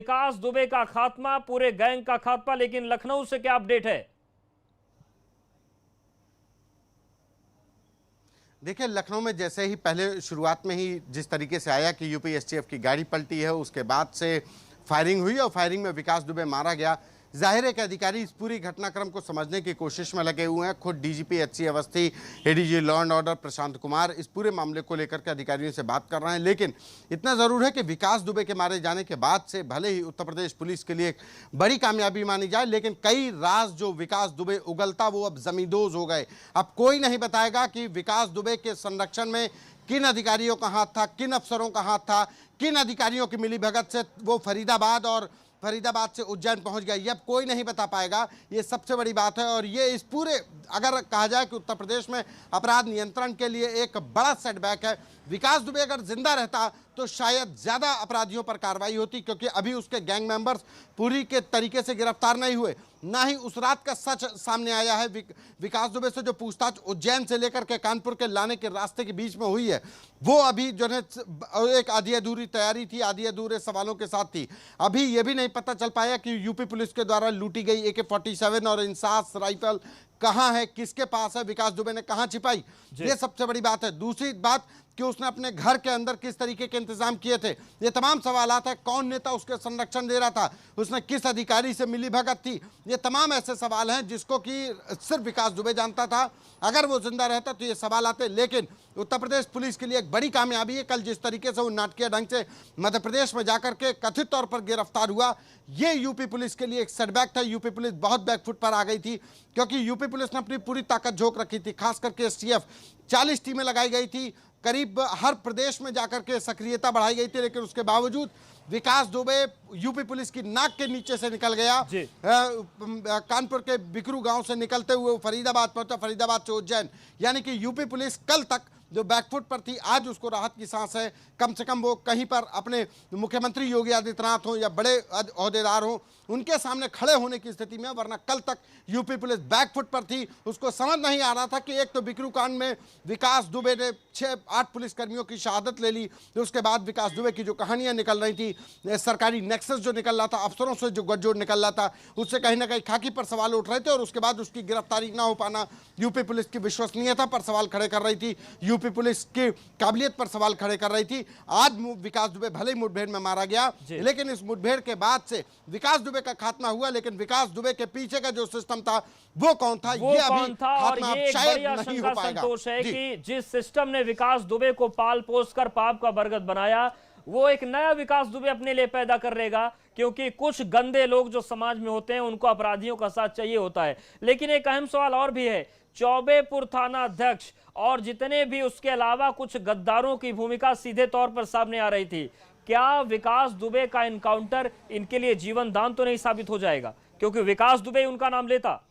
विकास दुबे का खात्मा, पूरे गैंग का खात्मा, लेकिन लखनऊ से क्या अपडेट है? देखिए, लखनऊ में जैसे ही पहले शुरुआत में ही जिस तरीके से आया कि यूपी एसटीएफ की गाड़ी पलटी है, उसके बाद से फायरिंग हुई और फायरिंग में विकास दुबे मारा गया। जाहिर है कि अधिकारी इस पूरी घटनाक्रम को समझने की कोशिश में लगे हुए हैं। खुद DGP HC Awasthi, ADG law and order Prashant Kumar इस पूरे मामले को लेकर के अधिकारियों से बात कर रहे हैं। लेकिन इतना ज़रूर है कि विकास दुबे के मारे जाने के बाद से भले ही उत्तर प्रदेश पुलिस के लिए एक बड़ी कामयाबी मानी जाए, लेकिन कई राज जो विकास दुबे उगलता वो अब जमींदोज हो गए। अब कोई नहीं बताएगा कि विकास दुबे के संरक्षण में किन अधिकारियों का हाथ था, किन अफसरों का हाथ था, किन अधिकारियों की मिलीभगत से वो फरीदाबाद से उज्जैन पहुंच गया। ये अब कोई नहीं बता पाएगा। ये सबसे बड़ी बात है। और ये इस पूरे, अगर कहा जाए कि उत्तर प्रदेश में अपराध नियंत्रण के लिए एक बड़ा सेटबैक है। विकास दुबे अगर जिंदा रहता तो शायद ज्यादा अपराधियों पर कार्रवाई होती, क्योंकि अभी उसके गैंग मेंबर्स पूरी के तरीके से गिरफ्तार नहीं हुए। ना ही उस रात का सच सामने आया है। विकास दुबे से जो पूछताछ उज्जैन से लेकर के कानपुर के लाने के रास्ते के बीच में हुई है, वो अभी जो है एक आधी अधूरी तैयारी थी, आधी अधूरे सवालों के साथ थी। अभी ये भी नहीं पता चल पाया कि यूपी पुलिस के द्वारा लूटी गई AK-47 और इंसास राइफल कहां है, किसके पास है, विकास दुबे ने कहां छिपाई। ये सबसे बड़ी बात है। दूसरी बात कि उसने अपने घर के अंदर किस तरीके के इंतजाम किए थे, ये तमाम सवालात है। कौन नेता उसके संरक्षण दे रहा था, उसने किस अधिकारी से मिली भगत थी, ये तमाम ऐसे सवाल हैं जिसको कि सिर्फ विकास दुबे जानता था। अगर वो जिंदा रहता तो ये सवाल आते। लेकिन उत्तर प्रदेश पुलिस के लिए एक बड़ी कामयाबी है कल जिस तरीके से वो नाटकीय ढंग से मध्य प्रदेश में जाकर के कथित तौर पर गिरफ्तार हुआ। ये यूपी पुलिस के लिए एक सेटबैक था। यूपी पुलिस बहुत बैकफुट पर आ गई थी, क्योंकि यूपी पुलिस ने अपनी पूरी ताकत झोंक रखी थी। खास करके एसटीएफ 40 टीमें लगाई गई थी, करीब हर प्रदेश में जाकर के सक्रियता बढ़ाई गई थी। लेकिन उसके बावजूद विकास दुबे यूपी पुलिस की नाक के नीचे से निकल गया। कानपुर के बिकरू गांव से निकलते हुए फरीदाबाद पहुंचा, फरीदाबाद से उज्जैन। यानी कि यूपी पुलिस कल तक जो बैकफुट पर थी, आज उसको राहत की सांस है। कम से कम वो कहीं पर अपने मुख्यमंत्री योगी आदित्यनाथ हो या बड़े ओहदेदार हो, उनके सामने खड़े होने की स्थिति में। वरना कल तक यूपी पुलिस बैकफुट पर थी। उसको समझ नहीं आ रहा था कि एक तो बिकरू कांड में विकास दुबे ने 6-8 पुलिसकर्मियों की शहादत ले ली, तो उसके बाद विकास दुबे की जो कहानियां निकल रही थी, सरकारी नेक्सस जो निकल रहा था, अफसरों से जो गठजोड़ निकल रहा था, उससे कहीं ना कहीं खाकी पर सवाल उठ रहे थे। और उसके बाद उसकी गिरफ्तारी ना हो पाना यूपी पुलिस की विश्वसनीयता पर सवाल खड़े कर रही थी, यूपी पुलिस की काबिलियत पर सवाल खड़े कर रही थी। आज विकास दुबे भले ही मुठभेड़ में मारा गया, लेकिन इस मुठभेड़ के बाद से विकास दुबे का खात्मा हुआ। लेकिन विकास दुबे के पीछे का जो सिस्टम था वो कौन था, ये अभी खात्मा शायद नहीं हो पाएगा। संतोष है कि जिस सिस्टम ने विकास दुबे को पाल पोस कर पाप का बरगद बनाया, वो एक नया विकास दुबे अपने लिए पैदा कर लेगा। क्योंकि कुछ गंदे लोग जो समाज में होते हैं, उनको अपराधियों का साथ चाहिए होता है। लेकिन एक अहम सवाल और भी है। चौबेपुर थाना अध्यक्ष और जितने भी उसके अलावा कुछ गद्दारों की भूमिका सीधे तौर पर सामने आ रही थी। क्या विकास दुबे का एनकाउंटर इनके लिए जीवन दान तो नहीं साबित हो जाएगा, क्योंकि विकास दुबे उनका नाम लेता?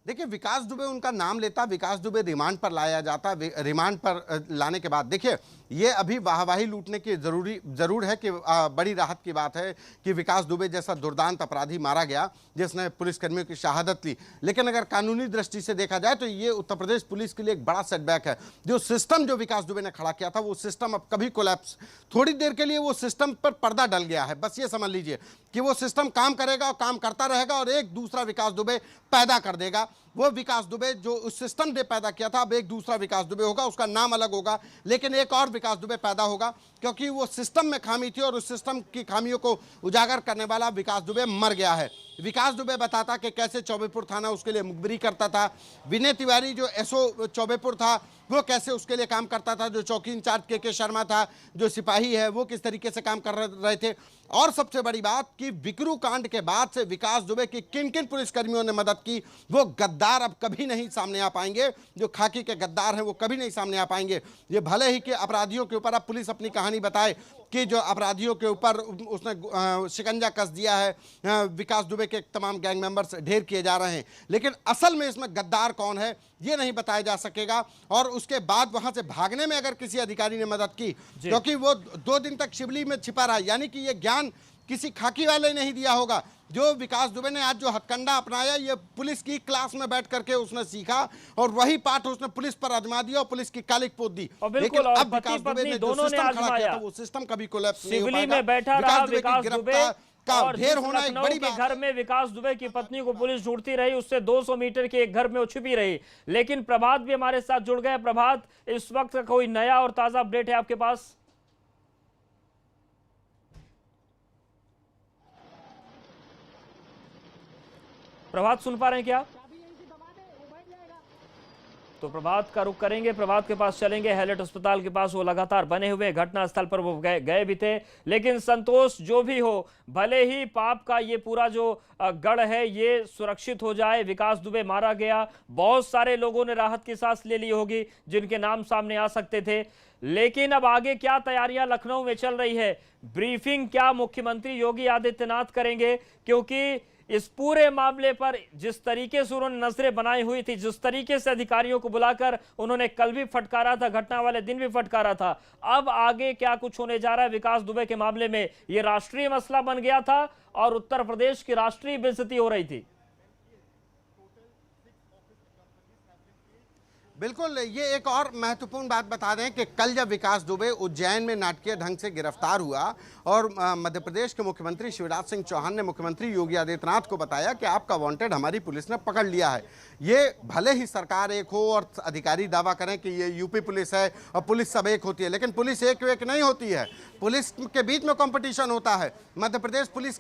देखिए, विकास दुबे उनका नाम लेता, विकास दुबे रिमांड पर लाया जाता। रिमांड पर लाने के बाद देखिए, ये अभी वाहवाही लूटने की जरूर है कि बड़ी राहत की बात है कि विकास दुबे जैसा दुर्दांत अपराधी मारा गया जिसने पुलिसकर्मियों की शहादत ली। लेकिन अगर कानूनी दृष्टि से देखा जाए तो ये उत्तर प्रदेश पुलिस के लिए एक बड़ा सेटबैक है। जो सिस्टम जो विकास दुबे ने खड़ा किया था, वो सिस्टम अब कभी कोलैप्स, थोड़ी देर के लिए वो सिस्टम पर पर्दा डल गया है। बस ये समझ लीजिए कि वो सिस्टम काम करेगा और काम करता रहेगा और एक दूसरा विकास दुबे पैदा कर देगा। वो विकास दुबे जो उस सिस्टम ने पैदा किया था, अब एक दूसरा विकास दुबे होगा, उसका नाम अलग होगा, लेकिन एक और विकास दुबे पैदा होगा। क्योंकि वो सिस्टम में खामी थी और उस सिस्टम की खामियों को उजागर करने वाला विकास दुबे मर गया है। विकास दुबे बताता कि कैसे चौबेपुर थाना उसके लिए मुखबिरी करता था। विनय तिवारी जो एसओ चौबेपुर था, वो कैसे उसके लिए काम करता था। जो चौकी इंचार्ज के शर्मा था, जो सिपाही है, वो किस तरीके से काम कर रहे थे। और सबसे बड़ी बात कि बिकरू कांड के बाद से विकास दुबे की किन किन पुलिसकर्मियों ने मदद की, वो गद्दार अब कभी नहीं सामने आ पाएंगे। जो खाकी के गद्दार हैं वो कभी नहीं सामने आ पाएंगे। ये भले ही कि अपराधियों के ऊपर अब पुलिस अपनी कहानी बताए कि जो अपराधियों के ऊपर उसने शिकंजा कस दिया है, विकास दुबे के तमाम गैंग मेंबर्स ढेर किए जा रहे हैं, लेकिन असल में इसमें गद्दार कौन है ये नहीं बताया जा सकेगा। और उसके बाद वहां से भागने में अगर किसी अधिकारी ने मदद की, क्योंकि वो 2 दिन तक शिवली में छिपा रहा, यानी कि ये ज्ञान किसी खाकी वाले नहीं दिया होगा, जो विकास दुबे ने आज जो हथकंडा अपनाया, ये पुलिस की क्लास में बैठ करके उसने सीखा और वही पाठ उसने पुलिस पर आजमा दिया और पुलिस की कालिक पोत दी। लेकिन अब पति विकास दुबे पत्नी ने जो दोनों ने सिस्टम खड़ा किया आजमाया। था वो सिस्टम कभी कोलैप्स नहीं हो सिवली पाएगा। में बैठा रहा विकास दुबे का और ढेर जिस होना एक लखनऊ बड़ी के बात घर में विकास दुबे की पत्नी को पुलिस ढूंढती रही, उससे 200 मीटर के एक घर में वो छुपी रही। लेकिन प्रभात भी हमारे साथ जुड़ गए। प्रभात, इस वक्त का कोई नया और ताजा अपडेट है आपके पास? प्रभात, सुन पा रहे हैं क्या? तो प्रभात का रुख करेंगे, प्रभात के पास चलेंगे। हैलेट अस्पताल के पास वो लगातार बने हुए, घटनास्थल पर वो गए भी थे। लेकिन संतोष, जो भी हो, भले ही पाप का ये पूरा जो गढ़ है ये सुरक्षित हो जाए, विकास दुबे मारा गया, बहुत सारे लोगों ने राहत की सांस ले ली होगी जिनके नाम सामने आ सकते थे। लेकिन अब आगे क्या तैयारियां लखनऊ में चल रही है? ब्रीफिंग क्या मुख्यमंत्री योगी आदित्यनाथ करेंगे? क्योंकि इस पूरे मामले पर जिस तरीके से उन्होंने नजरें बनाई हुई थी, जिस तरीके से अधिकारियों को बुलाकर उन्होंने कल भी फटकारा था, घटना वाले दिन भी फटकारा था, अब आगे क्या कुछ होने जा रहा है विकास दुबे के मामले में? यह राष्ट्रीय मसला बन गया था और उत्तर प्रदेश की राष्ट्रीय बेइज्जती हो रही थी। बिल्कुल, ये एक और महत्वपूर्ण बात बता दें कि कल जब विकास दुबे उज्जैन में नाटकीय ढंग से गिरफ्तार हुआ और मध्य प्रदेश के मुख्यमंत्री शिवराज सिंह चौहान ने मुख्यमंत्री योगी आदित्यनाथ को बताया कि आपका वांटेड हमारी पुलिस ने पकड़ लिया है। ये भले ही सरकार एक हो और अधिकारी दावा करें कि ये यूपी पुलिस है और पुलिस सब एक होती है, लेकिन पुलिस एक नहीं होती है। पुलिस के बीच में कंपटीशन होता है। मध्य प्रदेश पुलिस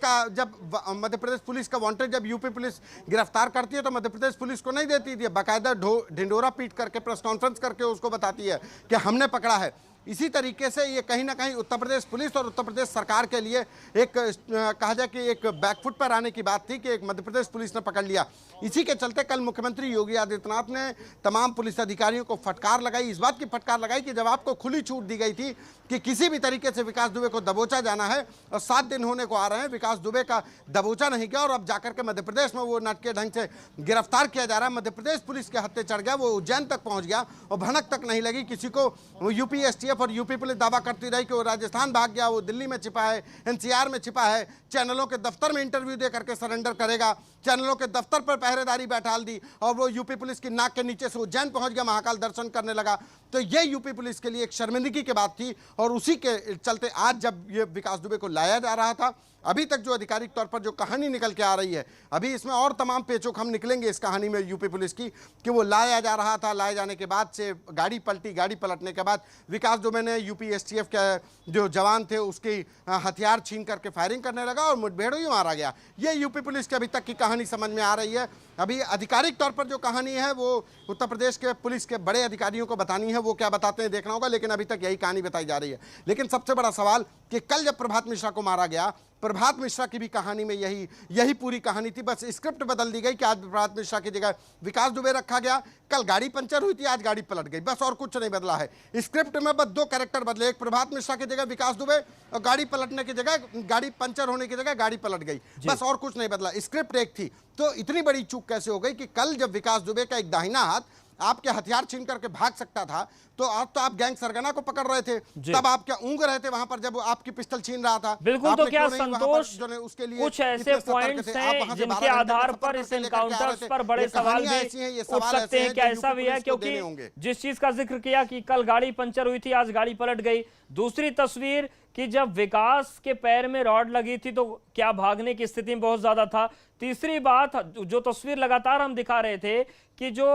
का वांटेड जब यूपी पुलिस गिरफ्तार करती है तो मध्य प्रदेश पुलिस को नहीं देती थी, बाकायदा ढिंडोरा पीट करके प्रेस कॉन्फ्रेंस करके उसको बताती है कि हमने पकड़ा है। इसी तरीके से ये कहीं ना कहीं उत्तर प्रदेश पुलिस और उत्तर प्रदेश सरकार के लिए एक कहा जाए कि एक बैकफुट पर आने की बात थी कि एक मध्य प्रदेश पुलिस ने पकड़ लिया। इसी के चलते कल मुख्यमंत्री योगी आदित्यनाथ ने तमाम पुलिस अधिकारियों को फटकार लगाई, इस बात की फटकार लगाई कि जब आपको खुली छूट दी गई थी कि किसी भी तरीके से विकास दुबे को दबोचा जाना है और 7 दिन होने को आ रहे हैं, विकास दुबे का दबोचा नहीं गया और अब जाकर के मध्य प्रदेश में वो नाटकीय ढंग से गिरफ्तार किया जा रहा है। मध्य प्रदेश पुलिस के हत्थे चढ़ गया, वो उज्जैन तक पहुंच गया और भनक तक नहीं लगी किसी को। वो यूपी एसटीएफ और यूपी पुलिस दावा करती रही कि वो राजस्थान भाग गया, वो दिल्ली में छिपा है, एनसीआर में छिपा है, चैनलों के दफ्तर में इंटरव्यू दे करके सरेंडर करेगा, चैनलों के दफ्तर पर पहरेदारी बैठाल दी और वो यूपी पुलिस की नाक के नीचे से उज्जैन पहुंच गया, महाकाल दर्शन करने लगा। तो ये यूपी पुलिस के लिए एक शर्मिंदगी की बात थी और उसी के चलते आज जब ये विकास दुबे को लाया जा रहा था, अभी तक जो आधिकारिक तौर पर जो कहानी निकल के आ रही है, अभी इसमें और तमाम पेचोक हम निकलेंगे इस कहानी में यूपी पुलिस की, कि वो लाया जा रहा था, लाए जाने के बाद से गाड़ी पलटी, गाड़ी पलटने के बाद विकास दुबे ने यूपी एसटीएफ के जो जवान थे उसकी हथियार छीन करके फायरिंग करने लगा और मुठभेड़ ही मारा गया। ये यूपी पुलिस की अभी तक की कहानी समझ में आ रही है। अभी आधिकारिक तौर पर जो कहानी है वो उत्तर प्रदेश के पुलिस के बड़े अधिकारियों को बतानी है, वो क्या बताते हैं देखना होगा, लेकिन अभी तक यही कहानी बताई जा रही है। लेकिन सबसे बड़ा सवाल कि कल जब प्रभात मिश्रा को मारा गया, प्रभात मिश्रा की भी कहानी में यही पूरी कहानी थी, बस स्क्रिप्ट बदल दी गई कि आज प्रभात मिश्रा की जगह विकास दुबे रखा गया, कल गाड़ी पंचर हुई थी, आज गाड़ी पलट गई, बस और कुछ नहीं बदला है। स्क्रिप्ट में बस 2 कैरेक्टर बदले, एक प्रभात मिश्रा की जगह विकास दुबे और गाड़ी पलटने की जगह, गाड़ी पंचर होने की जगह गाड़ी पलट गई, बस और कुछ नहीं बदला, स्क्रिप्ट एक थी। तो इतनी बड़ी चूक कैसे हो गई कि कल जब विकास दुबे का एक दाहिना हाथ आपके हथियार छीन करके भाग सकता था, तो आज तो आप गैंग सरगना को पकड़ रहे थे, तब आप क्या ऊँग रहे थे वहां पर जब आपकी पिस्टल छीन रहा था? बिल्कुल। तो क्या संतोष, कुछ ऐसे पॉइंट्स हैं जिनके आधार पर इस एनकाउंटर्स पर बड़े सवाल भी उठ सकते हैं? क्या ऐसा भी है? क्योंकि जिस चीज का जिक्र किया कि कल गाड़ी पंचर हुई थी, आज गाड़ी पलट गई, दूसरी तस्वीर कि जब विकास के पैर में रॉड लगी थी तो क्या भागने की स्थिति में बहुत ज्यादा था। तीसरी बात, जो तस्वीर लगातार हम दिखा रहे थे कि जो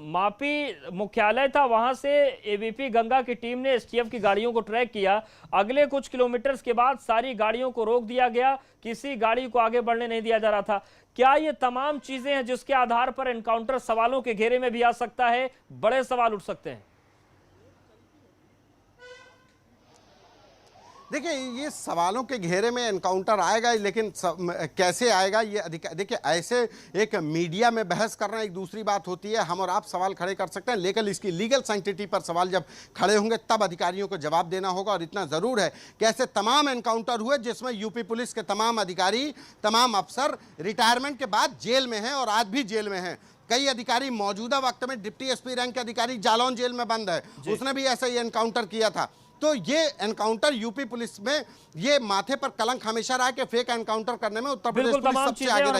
मापी मुख्यालय था वहां से एबीपी गंगा की टीम ने एसटीएफ की गाड़ियों को ट्रैक किया, अगले कुछ किलोमीटर्स के बाद सारी गाड़ियों को रोक दिया गया, किसी गाड़ी को आगे बढ़ने नहीं दिया जा रहा था। क्या ये तमाम चीजें हैं जिसके आधार पर एनकाउंटर सवालों के घेरे में भी आ सकता है? बड़े सवाल उठ सकते हैं। देखिए, ये सवालों के घेरे में एनकाउंटर आएगा, लेकिन कैसे आएगा ये देखिए, ऐसे एक मीडिया में बहस करना एक दूसरी बात होती है, हम और आप सवाल खड़े कर सकते हैं, लेकिन इसकी लीगल सैंक्टिटी पर सवाल जब खड़े होंगे तब अधिकारियों को जवाब देना होगा। और इतना ज़रूर है कि ऐसे तमाम एनकाउंटर हुए जिसमें यूपी पुलिस के तमाम अधिकारी, तमाम अफसर रिटायरमेंट के बाद जेल में हैं और आज भी जेल में हैं। कई अधिकारी मौजूदा वक्त में डिप्टी एसपी रैंक के अधिकारी जालौन जेल में बंद है, उसने भी ऐसा ही एनकाउंटर किया था। तो ये एनकाउंटर यूपी पुलिस में ये माथे पर कलंक हमेशा रहा कि फेक एनकाउंटर करने में उत्तर प्रदेश बिल्कुल पुलिस तमाम सबसे चीजें आगे और रही